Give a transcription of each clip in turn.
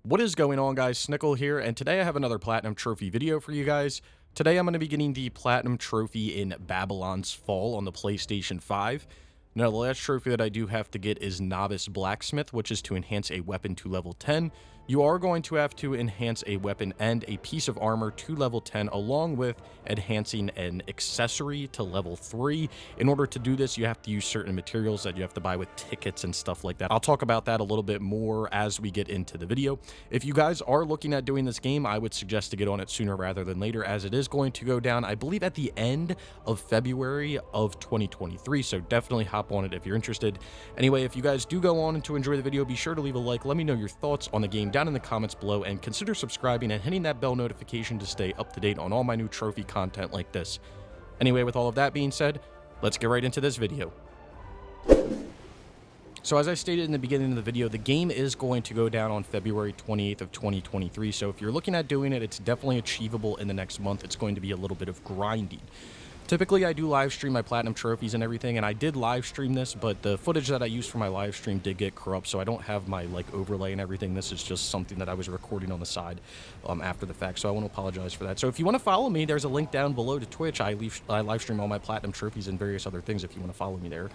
What is going on, guys? Snickel here, and today I have another Platinum Trophy video for you guys. Today I'm going to be getting the Platinum Trophy in Babylon's Fall on the PlayStation 5. Now, the last trophy that I do have to get is Novice Blacksmith, which is to enhance a weapon to level 10. You are going to have to enhance a weapon and a piece of armor to level 10, along with enhancing an accessory to level 3. In order to do this, you have to use certain materials that you have to buy with tickets and stuff like that. I'll talk about that a little bit more as we get into the video. If you guys are looking at doing this game, I would suggest to get on it sooner rather than later, as it is going to go down, I believe, at the end of February of 2023, so definitely hop on it if you're interested. Anyway, if you guys do go on and to enjoy the video, be sure to leave a like, let me know your thoughts on the game down in the comments below, and consider subscribing and hitting that bell notification to stay up to date on all my new trophy content like this. Anyway, with all of that being said, let's get right into this video. So as I stated in the beginning of the video, the game is going to go down on February 28th of 2023, so if you're looking at doing it, it's definitely achievable in the next month. It's going to be a little bit of grinding. Typically, I do live stream my platinum trophies and everything, and I did live stream this, but the footage that I used for my live stream did get corrupt, so I don't have my overlay and everything. This is just something that I was recording on the side after the fact, so I want to apologize for that. So if you want to follow me, there's a link down below to Twitch. I live stream all my platinum trophies and various other things if you want to follow me there.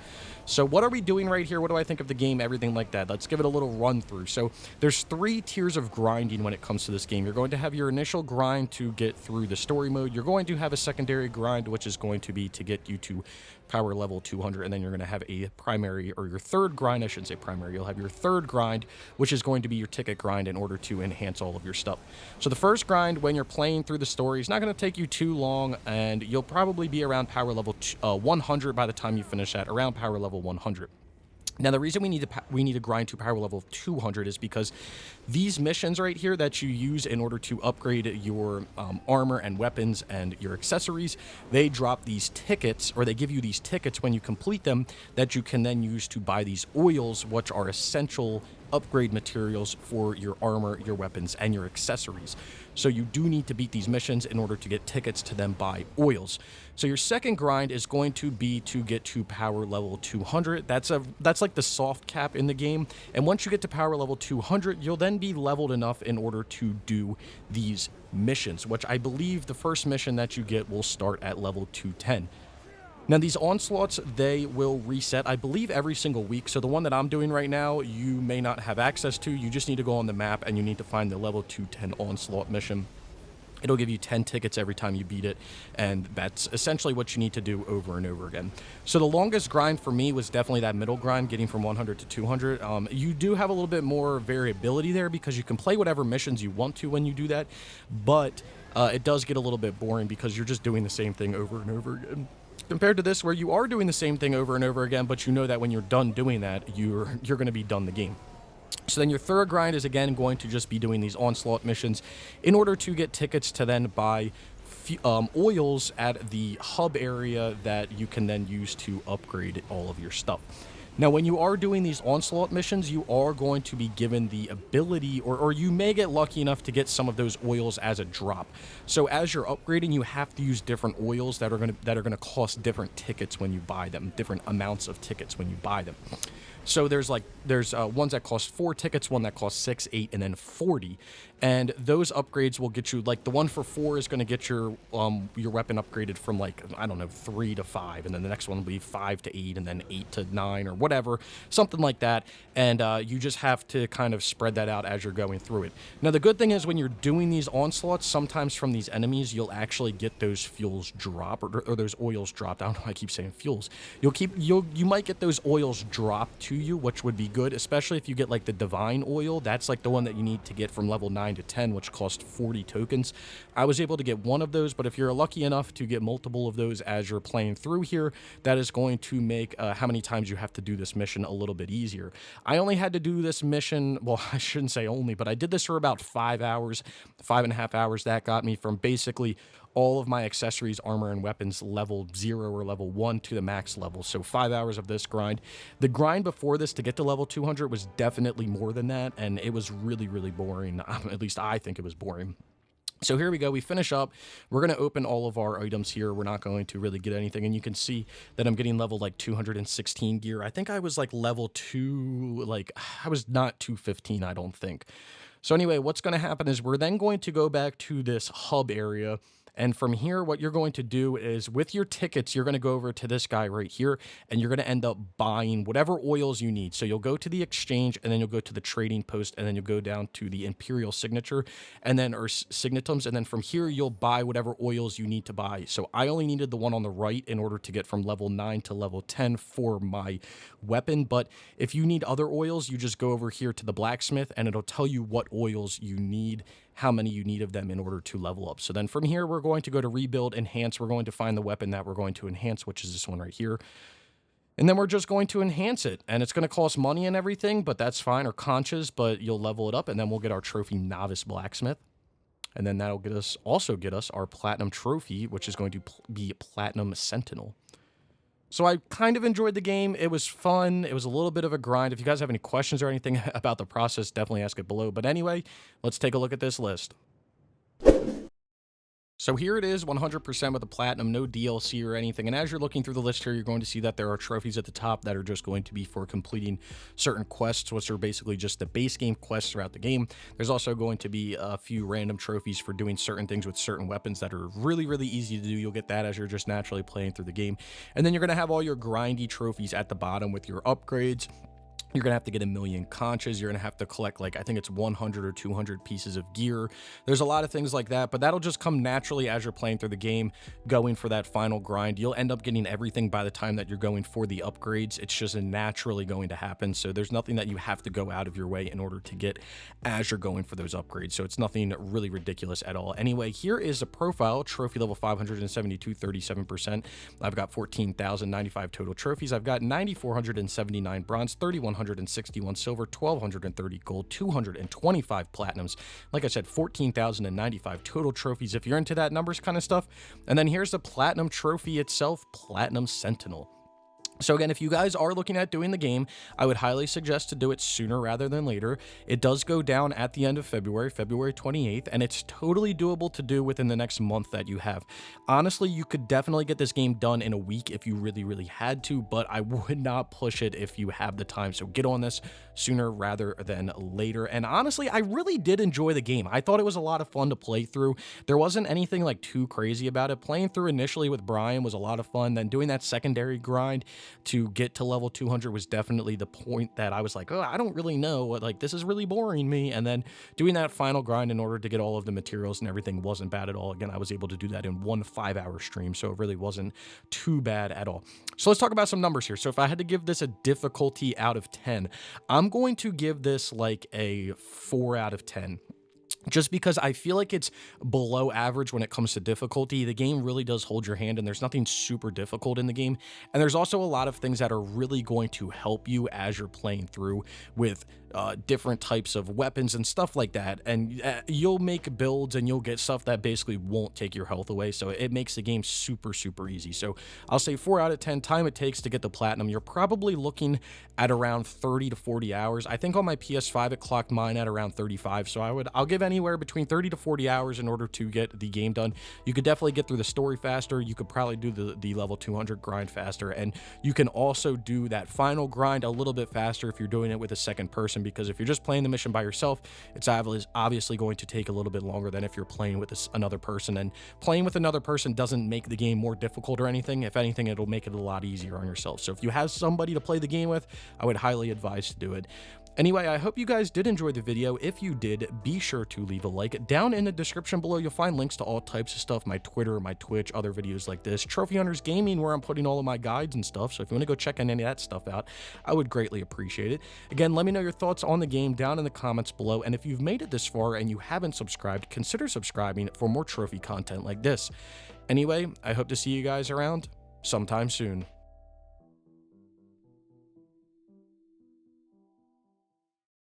So what are we doing right here? What do I think of the game? Everything like that. Let's give it a little run through. So there's 3 tiers of grinding when it comes to this game. You're going to have your initial grind to get through the story mode. You're going to have a secondary grind, which is going to be to get you to power level 200, and then you're going to have a primary, or your third grind. I shouldn't say primary. You'll have your third grind, which is going to be your ticket grind in order to enhance all of your stuff. So the first grind, when you're playing through the story, is not going to take you too long, and you'll probably be around power level 100 by the time you finish that, around power level 100. Now, the reason we need to grind to power level 200 is because these missions right here that you use in order to upgrade your armor and weapons and your accessories, they drop these tickets, or they give you these tickets when you complete them, that you can then use to buy these oils, which are essential upgrade materials for your armor, your weapons, and your accessories. So you do need to beat these missions in order to get tickets to then buy oils. So your second grind is going to be to get to power level 200. That's like the soft cap in the game. And once you get to power level 200, you'll then be leveled enough in order to do these missions, which I believe the first mission that you get will start at level 210. Now, these onslaughts, they will reset, I believe, every single week. So the one that I'm doing right now, you may not have access to. You just need to go on the map and you need to find the level 210 onslaught mission. It'll give you 10 tickets every time you beat it, and that's essentially what you need to do over and over again. So the longest grind for me was definitely that middle grind, getting from 100 to 200. You do have a little bit more variability there because you can play whatever missions you want to when you do that, but it does get a little bit boring because you're just doing the same thing over and over again. Compared to this, where you are doing the same thing over and over again, but you know that when you're done doing that, you're going to be done the game. So then your third grind is, again, going to just be doing these onslaught missions in order to get tickets to then buy oils at the hub area that you can then use to upgrade all of your stuff. Now, when you are doing these onslaught missions, you are going to be given the ability, or you may get lucky enough to get some of those oils as a drop. So as you're upgrading, you have to use different oils that are going to cost different tickets when you buy them, different amounts of tickets when you buy them. So there's ones that cost 4 tickets, one that costs 6, 8, and then 40. And those upgrades will get you, like the one for 4 is going to get your weapon upgraded from, like, I don't know, 3 to 5. And then the next one will be 5 to 8, and then 8 to 9, or whatever, something like that. And you just have to kind of spread that out as you're going through it. Now, the good thing is when you're doing these onslaughts, sometimes from these enemies, you'll actually get those fuels drop, or those oils dropped. I don't know why I keep saying fuels. You might get those oils dropped to you, which would be good, especially if you get like the divine oil. That's like the one that you need to get from level 9 to 10, which cost 40 tokens. I was able to get one of those, but if you're lucky enough to get multiple of those as you're playing through here, that is going to make how many times you have to do this mission a little bit easier. I only had to do this mission, well, I shouldn't say only, but I did this for about 5 hours, 5.5 hours. That got me from basically all of my accessories, armor, and weapons level 0 or level 1 to the max level. So 5 hours of this grind. The grind before this to get to level 200 was definitely more than that, and it was really, really boring. At least I think it was boring. So here we go. We finish up. We're going to open all of our items here. We're not going to really get anything. And you can see that I'm getting level like 216 gear. I think I was like level 2, like I was not 215, I don't think. So anyway, what's going to happen is we're then going to go back to this hub area. And from here, what you're going to do is with your tickets, you're going to go over to this guy right here, and you're going to end up buying whatever oils you need. So you'll go to the exchange, and then you'll go to the trading post, and then you'll go down to the Imperial Signature, and then, or Signatums. And then from here, you'll buy whatever oils you need to buy. So I only needed the one on the right in order to get from level 9 to level 10 for my weapon. But if you need other oils, you just go over here to the blacksmith, and it'll tell you what oils you need, how many you need of them in order to level up. So then from here, we're going to go to rebuild, enhance. We're going to find the weapon that we're going to enhance, which is this one right here. And then we're just going to enhance it. And it's going to cost money and everything, but that's fine, or conches, but you'll level it up. And then we'll get our trophy Novice Blacksmith. And then that'll also get us our platinum trophy, which is going to be Platinum Sentinel. So I kind of enjoyed the game. It was fun. It was a little bit of a grind. If you guys have any questions or anything about the process, definitely ask it below. But anyway, let's take a look at this list. So here it is, 100% with the platinum, no DLC or anything. And as you're looking through the list here, you're going to see that there are trophies at the top that are just going to be for completing certain quests, which are basically just the base game quests throughout the game. There's also going to be a few random trophies for doing certain things with certain weapons that are really, really easy to do. You'll get that as you're just naturally playing through the game. And then you're going to have all your grindy trophies at the bottom with your upgrades. You're going to have to get a million conches. You're going to have to collect, like, I think it's 100 or 200 pieces of gear. There's a lot of things like that, but that'll just come naturally as you're playing through the game, going for that final grind. You'll end up getting everything by the time that you're going for the upgrades. It's just naturally going to happen. So there's nothing that you have to go out of your way in order to get as you're going for those upgrades. So it's nothing really ridiculous at all. Anyway, here is a profile, trophy level 572, 37%. I've got 14,095 total trophies. I've got 9,479 bronze, 3,161 silver, 1,230 gold, 225 platinums. Like I said, 14,095 total trophies if you're into that numbers kind of stuff. And then here's the platinum trophy itself, Platinum Sentinel. So again, if you guys are looking at doing the game, I would highly suggest to do it sooner rather than later. It does go down at the end of February, February 28th, and it's totally doable to do within the next month that you have. Honestly, you could definitely get this game done in a week if you really, really had to, but I would not push it if you have the time. So get on this sooner rather than later. And honestly, I really did enjoy the game. I thought it was a lot of fun to play through. There wasn't anything like too crazy about it. Playing through initially with Brian was a lot of fun. Then doing that secondary grind to get to level 200 was definitely the point that I was like, oh, I don't really know, like, this is really boring me. And then doing that final grind in order to get all of the materials and everything wasn't bad at all. Again, I was able to do that in one 5-hour stream, so it really wasn't too bad at all. So let's talk about some numbers here. So if I had to give this a difficulty out of 10, I'm going to give this like a 4 out of 10. Just because I feel like it's below average when it comes to difficulty. The game really does hold your hand, and there's nothing super difficult in the game. And there's also a lot of things that are really going to help you as you're playing through with different types of weapons and stuff like that. And you'll make builds and you'll get stuff that basically won't take your health away. So it makes the game super, super easy. So I'll say 4 out of 10. Time it takes to get the platinum, you're probably looking at around 30 to 40 hours. I think on my PS5, it clocked mine at around 35. So I'll give anywhere between 30 to 40 hours in order to get the game done. You could definitely get through the story faster. You could probably do the level 200 grind faster. And you can also do that final grind a little bit faster if you're doing it with a second person, because if you're just playing the mission by yourself, it's obviously going to take a little bit longer than if you're playing with another person. And playing with another person doesn't make the game more difficult or anything. If anything, it'll make it a lot easier on yourself. So if you have somebody to play the game with, I would highly advise to do it. Anyway, I hope you guys did enjoy the video. If you did, be sure to leave a like. Down in the description below, you'll find links to all types of stuff, my Twitter, my Twitch, other videos like this, Trophy Hunters Gaming, where I'm putting all of my guides and stuff. So if you want to go check any of that stuff out, I would greatly appreciate it. Again, let me know your thoughts on the game down in the comments below. And if you've made it this far and you haven't subscribed, consider subscribing for more trophy content like this. Anyway, I hope to see you guys around sometime soon.